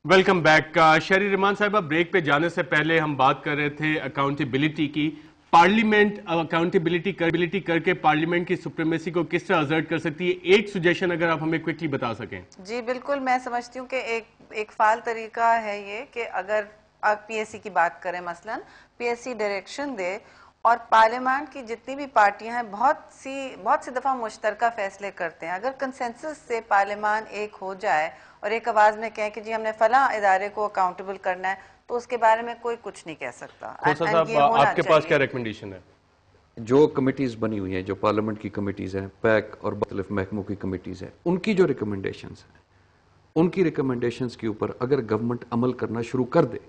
Welcome back. शहरी रहमान साहिबा, break पे जाने से पहले हम बात कर रहे थे अकाउंटेबिलिटी की। पार्लियामेंट अकाउंटेबिलिटी करके पार्लियामेंट की सुप्रीमेसी को किस तरह असर्ट कर सकती है? एक सुजेशन अगर आप हमें क्विकली बता सकें। जी बिल्कुल, मैं समझती हूँ कि एक फाल तरीका है ये कि अगर आप पीएससी की बात करें, मसलन पीएससी डायरेक्शन दे और पार्लियामेंट की जितनी भी पार्टियां हैं बहुत सी दफ़ा मुश्तरका फैसले करते हैं। अगर कंसेंसस से पार्लियामेंट एक हो जाए और एक आवाज़ में कहें कि जी हमने फलां इदारे को अकाउंटेबल करना है, तो उसके बारे में कोई कुछ नहीं कह सकता। खोसा साहब, आपके पास क्या रिकमेंडेशन है? जो कमिटीज़ बनी हुई हैं, जो पार्लियामेंट की कमिटीज़ हैं, पैक और मुख्तलिफ महकमों की कमिटीज़ हैं, उनकी जो रिकमेंडेशंस हैं, उनकी रिकमेंडेशंस के ऊपर अगर गवर्नमेंट अमल करना शुरू कर दे,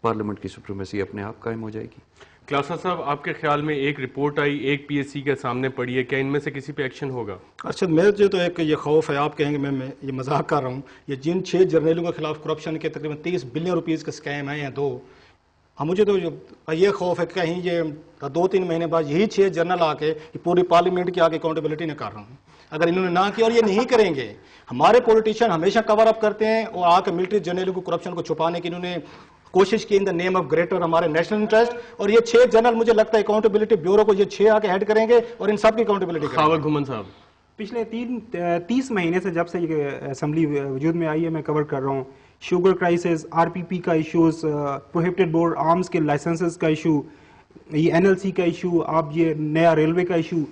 पार्लियामेंट की सुप्रीमेसी अपने आप कायम हो जाएगी। क्लासा साहब, आपके ख्याल में एक रिपोर्ट आई, एक पीएससी के सामने पड़ी है, क्या इनमें से किसी पे एक्शन होगा? अच्छा, मेरे तो एक ये खौफ है, आप कहेंगे मैं ये मजाक कर रहा हूँ, ये जिन 6 जर्नलों के खिलाफ करप्शन के तकरीबन 30 बिलियन रुपीज़ के स्कैम आए हैं मुझे तो ये खौफ है कि कहीं ये 2-3 महीने बाद यही 6 जर्नल आके पूरी पार्लियामेंट की आगे अकाउंटेबिलिटी न कर रहा हूँ। अगर इन्होंने ना किया और ये नहीं करेंगे, हमारे पॉलिटिशियन हमेशा कवर अप करते हैं और आके मिलिट्री जर्नलों को करप्शन को छुपाने की इन्होंने कोशिश की in the name of greater हमारे नेशनल इंटरेस्ट। और ये 6 जनरल मुझे लगता है अकाउंटेबिलिटी ब्यूरो को ये 6 आके हेड करेंगे और इन सब की अकाउंटेबिलिटी करेंगे। खावर घुमन साहब, पिछले 30 महीने से जब से ये असेंबली वजूद में आई है, मैं कवर कर रहा हूँ। शुगर क्राइसिस, आरपीपी का इशूज, प्रोहिबिटेड बोर्ड आर्म्स के लाइसेंसेस का इशू, ये एनएलसी का इशू, आप ये नया रेलवे का इशू,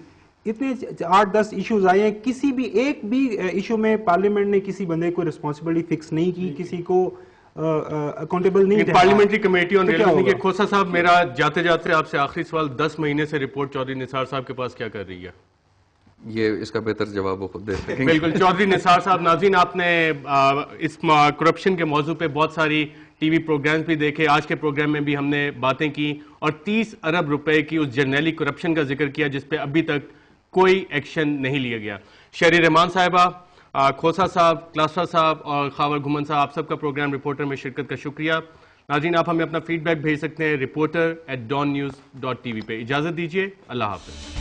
इतने 8-10 इश्यूज आए हैं। किसी भी एक भी इशू में पार्लियामेंट ने किसी बंदे को रिस्पॉन्सिबिलिटी फिक्स नहीं की, किसी को अकाउंटेबल नहीं। पार्लियामेंटी कमेटी ऑन रेलवे के खोसा साहब, मेरा जाते जाते आपसे आखिरी सवाल, 10 महीने से रिपोर्ट चौधरी निसार साहब के पास क्या कर रही है? ये इसका बेहतर जवाब वो खुद दे सकेंगे। बिल्कुल, चौधरी निसार साहब। नाज़रीन, आपने इस करप्शन के मौजू पे बहुत सारी टीवी प्रोग्राम्स भी देखे, आज के प्रोग्राम में भी हमने बातें की और 30 अरब रुपए की उस जर्नैली करप्शन का जिक्र किया जिस पे अभी तक कोई एक्शन नहीं लिया गया। शहरी रहमान साहिबा, खोसा साहब, क्लासा साहब और खावर घुमन साहब, आप सबका प्रोग्राम रिपोर्टर में शिरकत का शुक्रिया। नाज़रीन, आप हमें अपना फीडबैक भेज सकते हैं reporter@dawnnews.tv पे। इजाज़त दीजिए, अल्लाह हाफ़िज़।